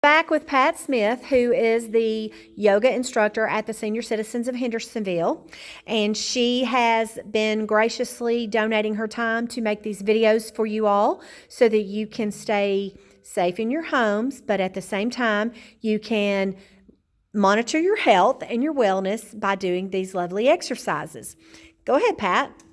Back with Pat Smith, who is the yoga instructor at the Senior Citizens of Hendersonville. And she has been graciously donating her time to make these videos for you all so that you can stay safe in your homes, but at the same time, you can monitor your health and your wellness by doing these lovely exercises. Go ahead, Pat.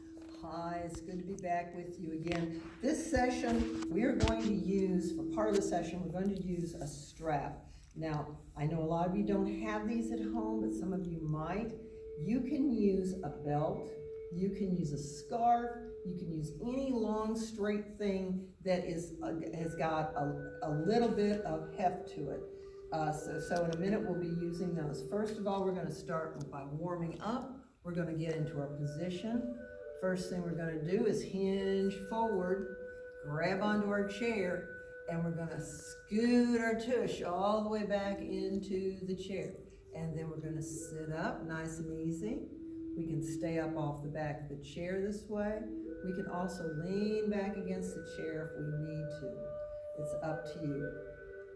Hi, it's good to be back with you again. This session, we are going to use, for part of the session, we're going to use a strap. Now, I know a lot of you don't have these at home, but some of you might. You can use a belt, you can use a scarf, you can use any long straight thing that has got a little bit of heft to it. So in a minute we'll be using those. First of all, we're going to start by warming up. We're going to get into our position. First thing we're going to do is hinge forward, grab onto our chair, and we're going to scoot our tush all the way back into the chair. And then we're going to sit up nice and easy. We can stay up off the back of the chair this way. We can also lean back against the chair if we need to. It's up to you.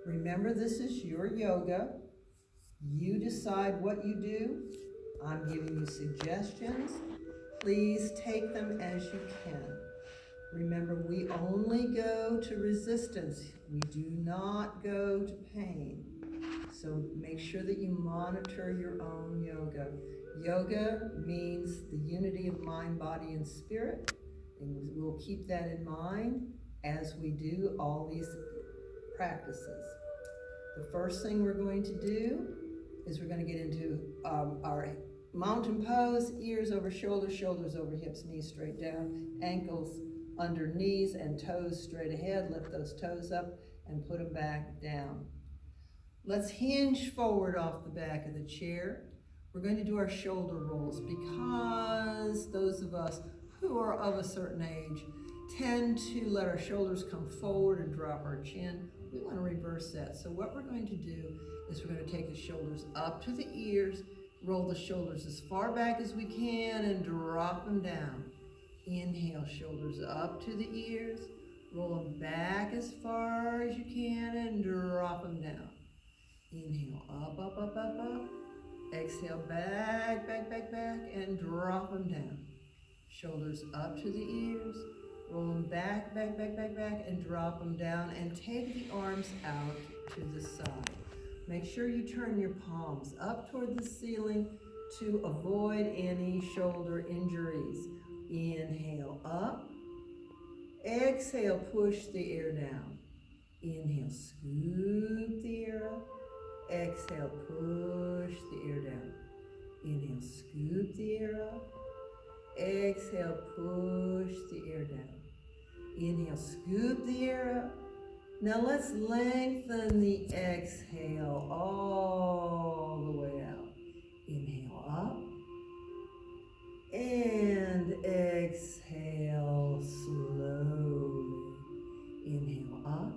Remember, this is your yoga. You decide what you do. I'm giving you suggestions. Please take them as you can. Remember, we only go to resistance. We do not go to pain. So make sure that you monitor your own yoga. Yoga means the unity of mind, body, and spirit. And we'll keep that in mind as we do all these practices. The first thing we're going to do is we're going to get into our mountain pose, ears over shoulders, shoulders over hips, knees straight down, ankles under knees and toes straight ahead. Lift those toes up and put them back down. Let's hinge forward off the back of the chair. We're going to do our shoulder rolls because those of us who are of a certain age tend to let our shoulders come forward and drop our chin. We want to reverse that. So what we're going to do is we're going to take the shoulders up to the ears, roll the shoulders as far back as we can and drop them down. Inhale, shoulders up to the ears, roll them back as far as you can and drop them down. Inhale, up, up, up, up, up. Exhale, back, back, back, back, and drop them down. Shoulders up to the ears, roll them back, back, back, back, back, and drop them down, and take the arms out to the side. Make sure you turn your palms up toward the ceiling to avoid any shoulder injuries. Inhale up. Exhale, push the air down. Inhale, scoop the air up. Exhale, push the air down. Inhale, scoop the air up. Exhale, push the air down. Inhale, scoop the air up. Now let's lengthen the exhale all the way out. Inhale up. And exhale slowly. Inhale up.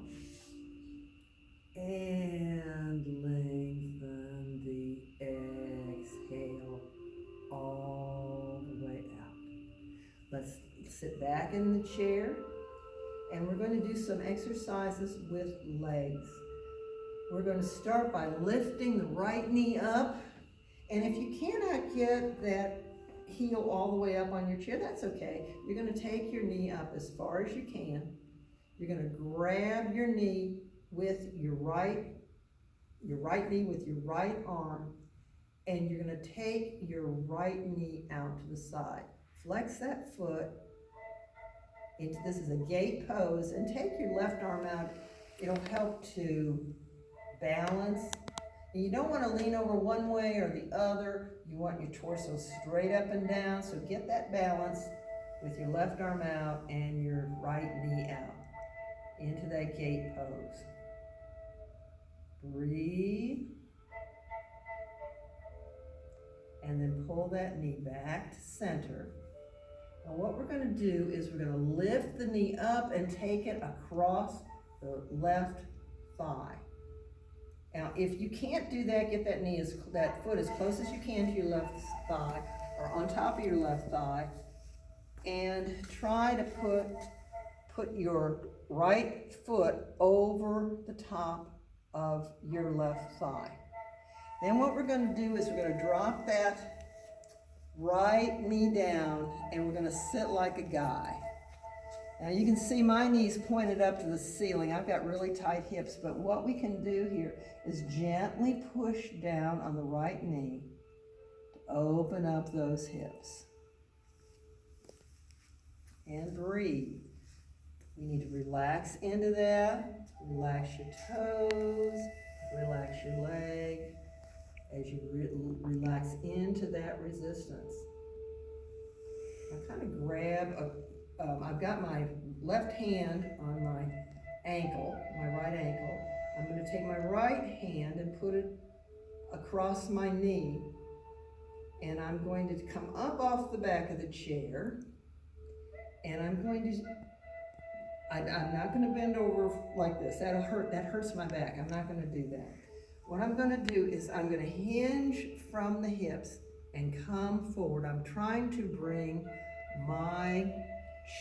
And lengthen the exhale all the way out. Let's sit back in the chair, and we're going to do some exercises with legs. We're going to start by lifting the right knee up, and if you cannot get that heel all the way up on your chair, that's okay. You're going to take your knee up as far as you can. You're going to grab your knee with your right knee with your right arm, and you're going to take your right knee out to the side. Flex that foot into, this is a gate pose, and take your left arm out. It'll help to balance. And you don't want to lean over one way or the other. You want your torso straight up and down, so get that balance with your left arm out and your right knee out into that gate pose. Breathe. And then pull that knee back to center. Now what we're going to do is we're going to lift the knee up and take it across the left thigh. Now if you can't do that, get that foot as close as you can to your left thigh or on top of your left thigh, and try to put your right foot over the top of your left thigh. Then what we're going to do is we're going to drop that right knee down and we're going to sit like a guy. Now you can see my knees pointed up to the ceiling. I've got really tight hips, but what we can do here is gently push down on the right knee to open up those hips. And breathe. We need to relax into that. Relax your toes, relax your leg as you relax into that resistance. Now kind of grab I've got my left hand on my ankle, my right ankle. I'm going to take my right hand and put it across my knee, and I'm going to come up off the back of the chair, and I'm not going to bend over like this. That'll hurt. That hurts my back. I'm not going to do that. What I'm going to do is I'm going to hinge from the hips and come forward. I'm trying to bring my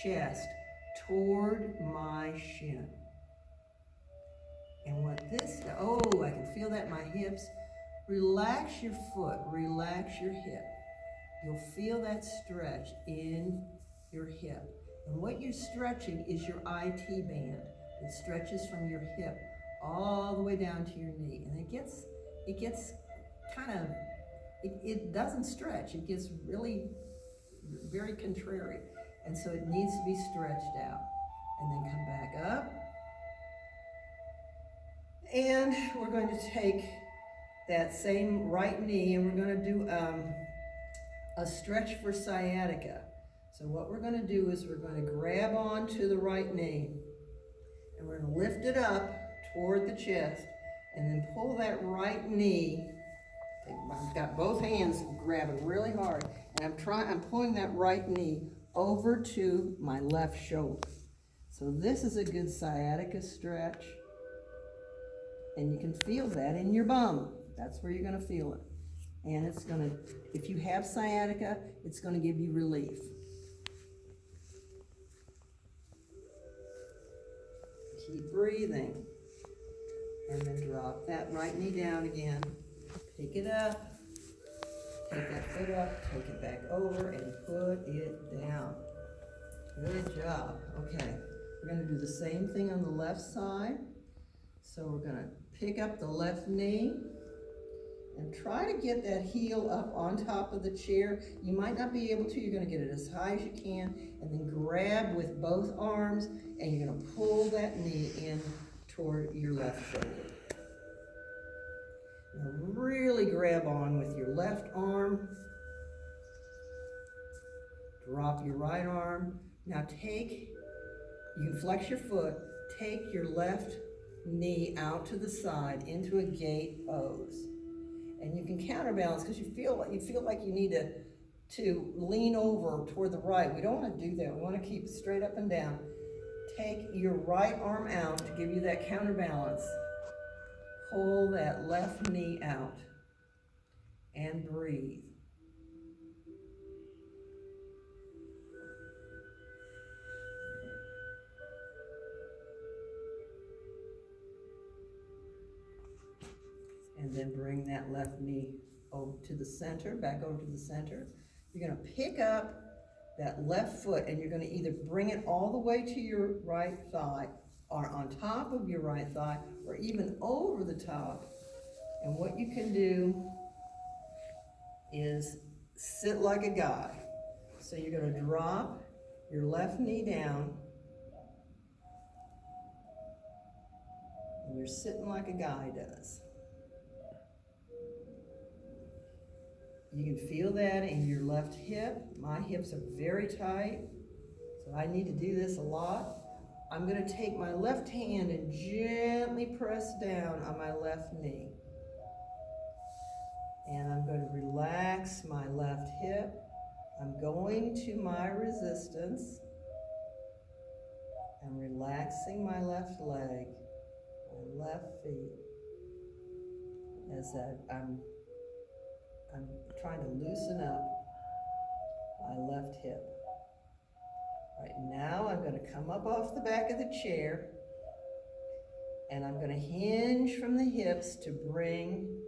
chest toward my shin. And what this, oh, I can feel that in my hips. Relax your foot, relax your hip. You'll feel that stretch in your hip. And what you're stretching is your IT band. It stretches from your hip all the way down to your knee. And it gets kind of, it doesn't stretch. It gets really very contrary. And so it needs to be stretched out. And then come back up. And we're going to take that same right knee and we're going to do a stretch for sciatica. So what we're going to do is we're going to grab onto the right knee and we're going to lift it up toward the chest and then pull that right knee. I've got both hands grabbing really hard and I'm pulling that right knee over to my left shoulder. So this is a good sciatica stretch. And you can feel that in your bum. That's where you're going to feel it. And it's going to, if you have sciatica, it's going to give you relief. Keep breathing. And then drop that right knee down again. Pick it up. Take that foot up. Take it back over and put it down. Good job. Okay. We're going to do the same thing on the left side. So we're going to pick up the left knee and try to get that heel up on top of the chair. You might not be able to. You're going to get it as high as you can and then grab with both arms and you're going to pull that knee in toward your left shoulder. Now really grab on with your left arm. Drop your right arm. Now you can flex your foot, take your left knee out to the side into a gate pose. And you can counterbalance because you feel like you need to lean over toward the right. We don't want to do that. We want to keep straight up and down. Take your right arm out to give you that counterbalance. Pull that left knee out and breathe. And then bring that left knee over to the center, back over to the center. You're going to pick up that left foot and you're going to either bring it all the way to your right thigh or on top of your right thigh or even over the top. And what you can do is sit like a guy. So you're going to drop your left knee down and you're sitting like a guy does. You can feel that in your left hip. My hips are very tight, so I need to do this a lot. I'm going to take my left hand and gently press down on my left knee. And I'm going to relax my left hip. I'm going to my resistance. I'm relaxing my left leg, my left feet, as I'm trying to loosen up my left hip. Right now, I'm going to come up off the back of the chair And I'm gonna hinge from the hips to bring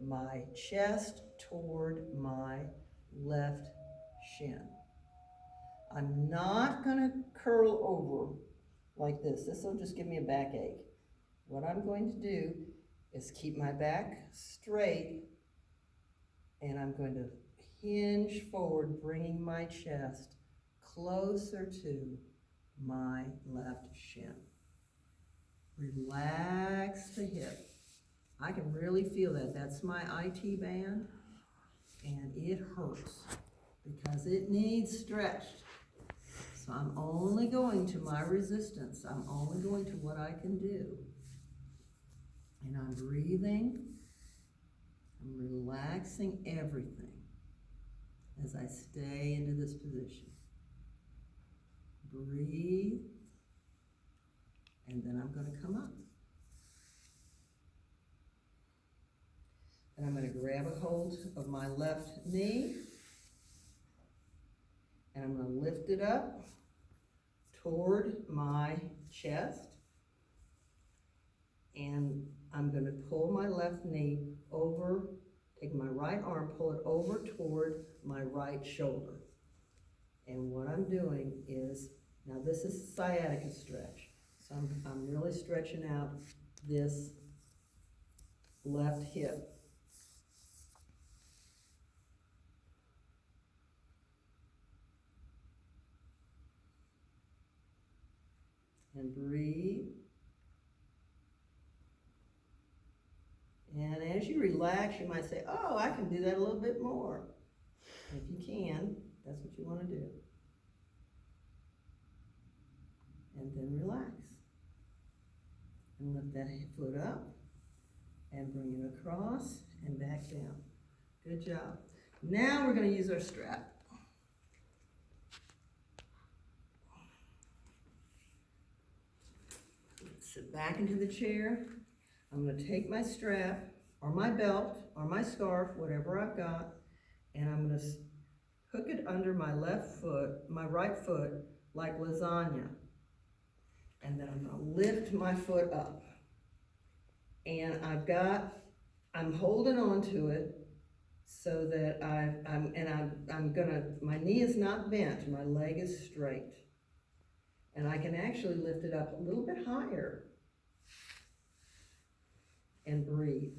my chest toward my left shin. I'm not gonna curl over like this. This will just give me a backache. What I'm going to do is keep my back straight, and I'm going to hinge forward, bringing my chest closer to my left shin. Relax the hip. I can really feel that. That's my IT band, and it hurts because it needs stretched. So I'm only going to my resistance. I'm only going to what I can do. And I'm breathing. I'm relaxing everything as I stay into this position. Breathe. And then I'm going to come up. And I'm going to grab a hold of my left knee. And I'm going to lift it up toward my chest. And I'm going to pull my left knee over, take my right arm, pull it over toward my right shoulder. And what I'm doing is, now this is sciatica stretch. So I'm really stretching out this left hip. And breathe. And as you relax, you might say, oh, I can do that a little bit more. And if you can, that's what you want to do. And then relax. And lift that foot up and bring it across and back down. Good job. Now we're going to use our strap. Sit back into the chair. I'm going to take my strap or my belt or my scarf, whatever I've got, and I'm going to hook it under my left foot, my right foot, like lasagna. And then I'm going to lift my foot up. And I'm holding on to it so that my knee is not bent, my leg is straight. And I can actually lift it up a little bit higher. And breathe.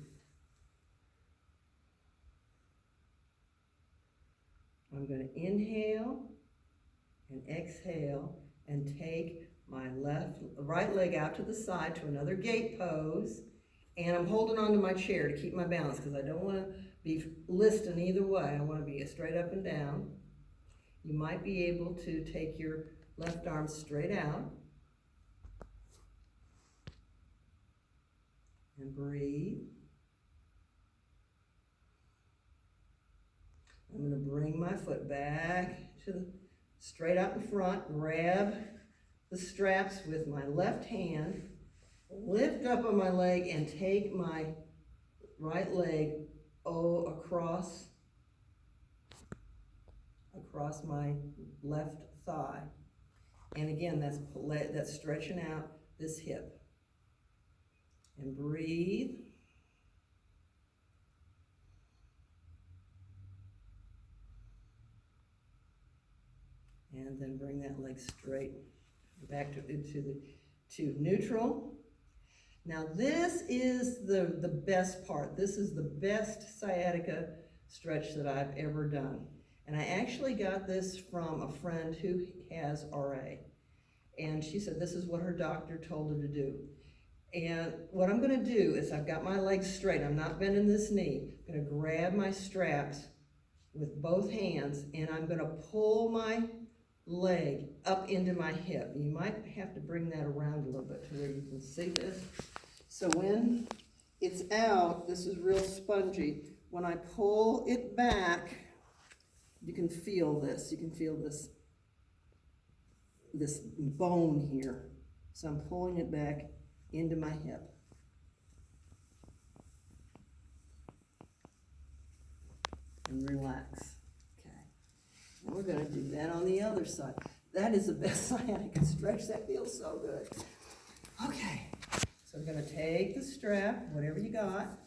I'm going to inhale and exhale and take my right leg out to the side to another gate pose. And I'm holding on to my chair to keep my balance because I don't want to be listing either way. I want to be straight up and down. You might be able to take your left arm straight out. And breathe. I'm going to bring my foot back to straight out in front, grab the straps with my left hand, lift up on my leg, and take my right leg across my left thigh. And again, that's stretching out this hip. And breathe. And then bring that leg straight back to neutral. Now this is the best part. This is the best sciatica stretch that I've ever done. And I actually got this from a friend who has RA. And she said this is what her doctor told her to do. And what I'm going to do is I've got my legs straight. I'm not bending this knee. I'm going to grab my straps with both hands, and I'm going to pull my leg up into my hip. You might have to bring that around a little bit to where you can see this. So when it's out, this is real spongy. When I pull it back, you can feel this. You can feel this bone here. So I'm pulling it back into my hip. And relax. Okay. Now we're going to do that on the other side. That is the best sciatica stretch. That feels so good. Okay. So we're gonna take the strap, whatever you got,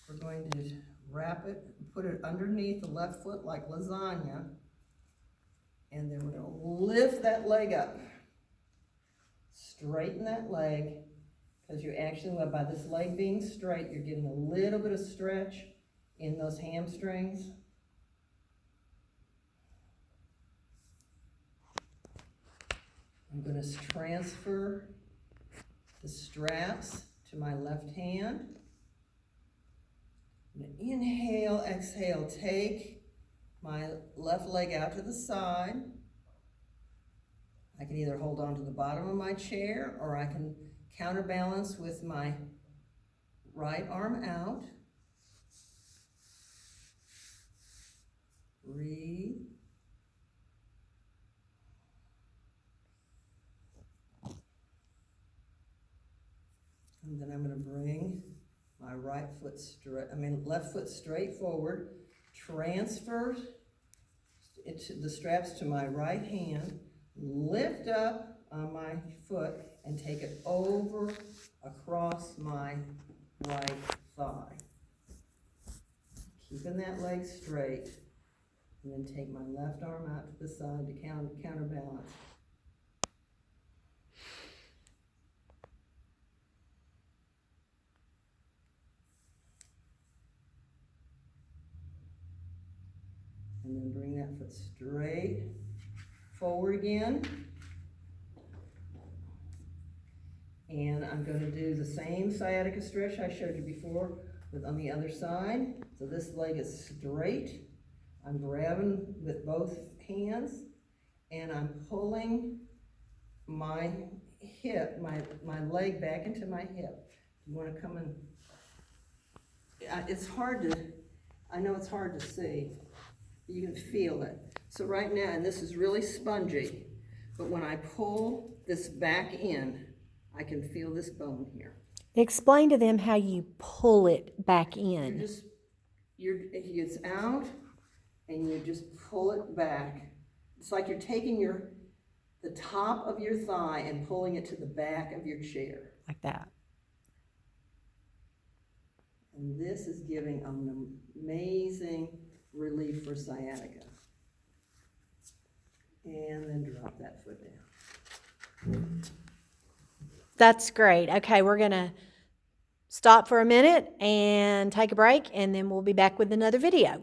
we're going to wrap it, put it underneath the left foot like lasagna, and then we're gonna lift that leg up. Straighten that leg, because you actually, by this leg being straight, you're getting a little bit of stretch in those hamstrings. I'm going to transfer the straps to my left hand. I'm going to inhale, exhale, take my left leg out to the side. I can either hold on to the bottom of my chair, or I can counterbalance with my right arm out. Breathe. And then I'm going to bring my left foot straight forward, transfer the straps to my right hand, lift up on my foot, and take it over across my right thigh. Keeping that leg straight, and then take my left arm out to the side to counterbalance. And then bring that foot straight forward again. And I'm going to do the same sciatica stretch I showed you before, but on the other side. So this leg is straight. I'm grabbing with both hands, and I'm pulling my hip, my leg back into my hip. You want to come in? It's hard to, I know it's hard to see. You can feel it. So right now, and this is really spongy, but when I pull this back in, I can feel this bone here. Explain to them how you pull it back in. It's out, and you just pull it back. It's like you're taking the top of your thigh and pulling it to the back of your chair. Like that. And this is giving an amazing relief for sciatica. And then drop that foot down. That's great. Okay, we're going to stop for a minute and take a break, and then we'll be back with another video.